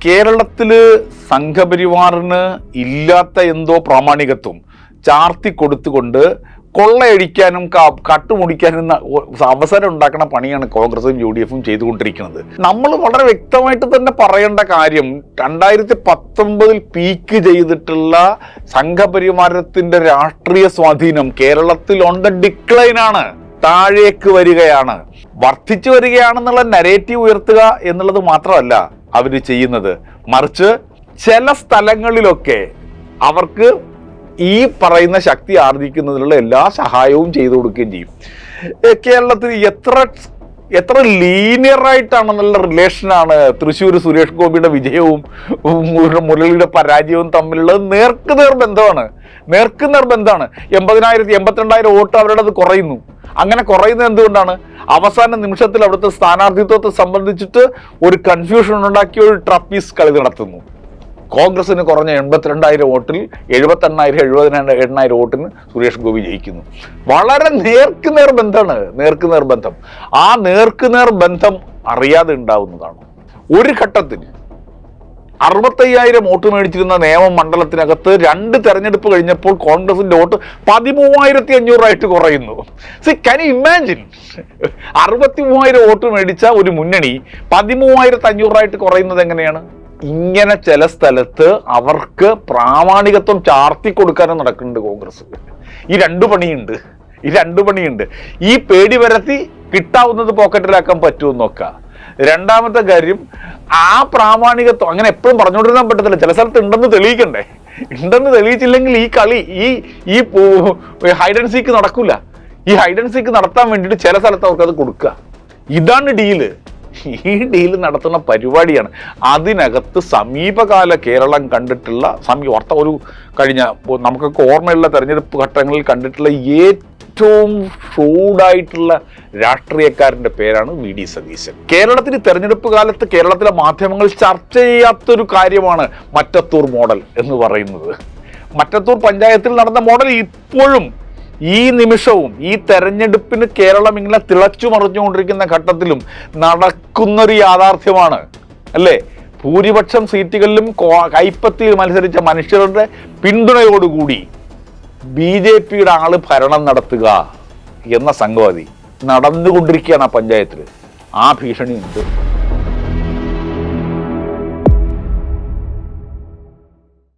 കേരളത്തില് സംഘപരിവാറിന് ഇല്ലാത്ത എന്തോ പ്രാമാണികത്വം ചാർത്തി കൊടുത്തുകൊണ്ട് കൊള്ളയടിക്കാനും കട്ടുമുടിക്കാനും അവസരം ഉണ്ടാക്കുന്ന പണിയാണ് കോൺഗ്രസും UDF-ഉം ചെയ്തുകൊണ്ടിരിക്കുന്നത്. നമ്മൾ വളരെ വ്യക്തമായിട്ട് തന്നെ പറയേണ്ട കാര്യം 2019 പീക്ക് ചെയ്തിട്ടുള്ള സംഘപരിവാരത്തിന്റെ രാഷ്ട്രീയ സ്വാധീനം കേരളത്തിൽ ഓൺ ദ ഡിക്ലൈനാണ്, താഴേക്ക് വരികയാണ്, വർദ്ധിച്ചു വരികയാണെന്നുള്ള നരേറ്റീവ് ഉയർത്തുക എന്നുള്ളത് മാത്രമല്ല അവർ ചെയ്യുന്നത്. മറിച്ച് ചില സ്ഥലങ്ങളിലൊക്കെ അവർക്ക് ഈ പറയുന്ന ശക്തി ആർജിക്കുന്നതിനുള്ള എല്ലാ സഹായവും ചെയ്തു കൊടുക്കുകയും ചെയ്യും. കേരളത്തിൽ എത്ര ലീനിയറായിട്ടാണെന്നുള്ള റിലേഷനാണ് തൃശ്ശൂർ സുരേഷ് ഗോപിയുടെ വിജയവും മുരളിയുടെ പരാജയവും തമ്മിലുള്ളത്. നേർക്കുനേർ ബന്ധമാണ്. 82,000 വോട്ട് അവരുടേത് കുറയുന്നു. അങ്ങനെ കുറയുന്നത് എന്തുകൊണ്ടാണ്? അവസാന നിമിഷത്തിൽ അവിടുത്തെ സ്ഥാനാർത്ഥിത്വത്തെ സംബന്ധിച്ചിട്ട് ഒരു കൺഫ്യൂഷൻ ഉണ്ടാക്കി ഒരു ട്രപ്പീസ് കളി നടത്തുന്നു. കോൺഗ്രസിന് കുറഞ്ഞ 82,000 വോട്ടിൽ 78,000 വോട്ടിന് സുരേഷ് ഗോപി ജയിക്കുന്നു. വളരെ നേർക്കുനേർ ബന്ധം. ആ നേർക്കുനേർ ബന്ധം അറിയാതെ ഉണ്ടാവുന്നതാണ്. ഒരു ഘട്ടത്തിൽ 65,000 വോട്ട് മേടിച്ചിരുന്ന നേമം മണ്ഡലത്തിനകത്ത് 2 തെരഞ്ഞെടുപ്പ് കഴിഞ്ഞപ്പോൾ കോൺഗ്രസിന്റെ വോട്ട് 13,500 കുറയുന്നു. Can you imagine? 63,000 വോട്ട് മേടിച്ച ഒരു മുന്നണി 13,500 കുറയുന്നത് എങ്ങനെയാണ്? ഇങ്ങനെ ചില സ്ഥലത്ത് അവർക്ക് പ്രാമാണികത്വം ചാർത്തി കൊടുക്കാനും നടക്കുന്നുണ്ട് കോൺഗ്രസ്. ഈ രണ്ടു പണിയുണ്ട്. ഈ പേടി വരത്തി കിട്ടാവുന്നത് പോക്കറ്റിലാക്കാൻ പറ്റുമെന്ന് നോക്കാം. രണ്ടാമത്തെ കാര്യം, ആ പ്രാമാണികത്വം അങ്ങനെ എപ്പോഴും പറഞ്ഞുകൊണ്ടിരുന്നാൻ പറ്റത്തില്ല. ചില സ്ഥലത്ത് ഉണ്ടെന്ന് തെളിയിക്കണ്ടേ. ഉണ്ടെന്ന് തെളിയിച്ചില്ലെങ്കിൽ ഈ കളി ഈ ഹൈഡ് ആൻഡ് സീക്ക് നടക്കൂല. ഈ ഹൈഡ് ആൻഡ് സീക്ക് നടത്താൻ വേണ്ടിയിട്ട് ചില സ്ഥലത്ത് അവർക്ക് അത് കൊടുക്കുക. ഇതാണ് ഡീല്. ഈ ഡീല് നടത്തുന്ന പരിപാടിയാണ്. അതിനകത്ത് സമീപകാല കേരളം കണ്ടിട്ടുള്ള ഒരു കഴിഞ്ഞ നമുക്കൊക്കെ ഓർമ്മയുള്ള തെരഞ്ഞെടുപ്പ് ഘട്ടങ്ങളിൽ കണ്ടിട്ടുള്ള ഏറ്റവും ഷൂഡായിട്ടുള്ള രാഷ്ട്രീയക്കാരൻ്റെ പേരാണ് VD സതീശൻ. കേരളത്തിന് തെരഞ്ഞെടുപ്പ് കാലത്ത് കേരളത്തിലെ മാധ്യമങ്ങൾ ചർച്ച ചെയ്യാത്തൊരു കാര്യമാണ് മറ്റത്തൂർ മോഡൽ എന്ന് പറയുന്നത്. മറ്റത്തൂർ പഞ്ചായത്തിൽ നടന്ന മോഡൽ ഇപ്പോഴും ഈ നിമിഷവും ഈ തെരഞ്ഞെടുപ്പിന് കേരളം ഇങ്ങനെ തിളച്ചു മറിഞ്ഞുകൊണ്ടിരിക്കുന്ന ഘട്ടത്തിലും നടക്കുന്നൊരു യാഥാർത്ഥ്യമാണ് അല്ലേ? ഭൂരിപക്ഷം സീറ്റുകളിലും കൈപ്പത്തിയിൽ മത്സരിച്ച മനുഷ്യരുടെ പിന്തുണയോടുകൂടി BJPയുടെ ആള് ഭരണം നടത്തുക എന്ന സംഗതി നടന്നുകൊണ്ടിരിക്കുകയാണ് ആ പഞ്ചായത്തിൽ. ആ ഭീഷണിയുണ്ട്.